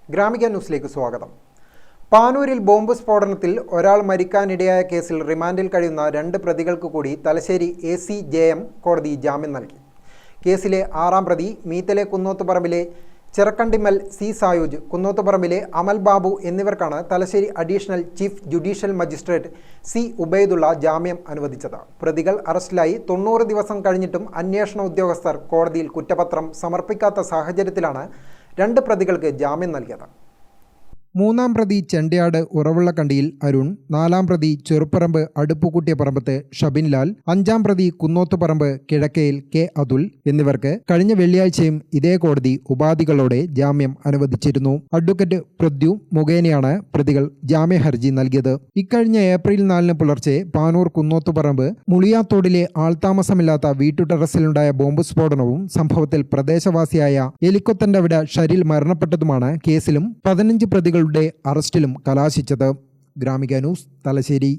ഗ്രാമിക ന്യൂസിലേക്ക് സ്വാഗതം. പാനൂരിൽ ബോംബ് സ്ഫോടനത്തിൽ ഒരാൾ മരിക്കാനിടയായ കേസിൽ റിമാൻഡിൽ കഴിയുന്ന 2 പ്രതികൾക്ക് കൂടി തലശ്ശേരി ACJM കോടതി ജാമ്യം നൽകി. കേസിലെ 6ാം പ്രതി മീത്തലെ കുന്നോത്തുപറമ്പിലെ ചെറക്കണ്ടിമ്മൽ C. സായൂജ്, കുന്നോത്തുപറമ്പിലെ അമൽ ബാബു എന്നിവർക്കാണ് Thalassery additional chief judicial magistrate C. Ubaidullah ജാമ്യം അനുവദിച്ചത്. പ്രതികൾ അറസ്റ്റിലായി 90 ദിവസം കഴിഞ്ഞിട്ടും അന്വേഷണ ഉദ്യോഗസ്ഥർ കോടതിയിൽ കുറ്റപത്രം സമർപ്പിക്കാത്ത സാഹചര്യത്തിലാണ് 2 പ്രതികൾക്ക് ജാമ്യം നൽകിയത്. 3ാം പ്രതി ചെണ്ടയാട് ഉറവുള്ളക്കണ്ടിയിൽ അരുൺ, 4ാം പ്രതി ചെറുപ്പറമ്പ് അടുപ്പുകൂട്ടിയപറമ്പത്ത് ഷബിൻലാൽ, 5ാം പ്രതി കുന്നോത്തുപറമ്പ് കിഴക്കയിൽ K. അതുൽ എന്നിവർക്ക് കഴിഞ്ഞ വെള്ളിയാഴ്ചയും ഇതേ കോടതി ഉപാധികളോടെ ജാമ്യം അനുവദിച്ചിരുന്നു. അഡ്വക്കേറ്റ് പൃഥ്വി മുഖേനയാണ് പ്രതികൾ ജാമ്യഹർജി നൽകിയത്. ഇക്കഴിഞ്ഞ ഏപ്രിൽ 4 പുലർച്ചെ പാനൂർ കുന്നോത്തുപറമ്പ് മുളിയാത്തോടിലെ ആൾതാമസമില്ലാത്ത വീട്ടുടെറസിലുണ്ടായ ബോംബ് സ്ഫോടനവും സംഭവത്തിൽ പ്രദേശവാസിയായ എലിക്കൊത്തൻ്റെവിട ഷരിൽ മരണപ്പെട്ടതുമാണ് കേസിലും 15 പ്രതികളുടെ അറസ്റ്റിലും കലാശിച്ചത്. ഗ്രാമിക ന്യൂസ്, തലശ്ശേരി.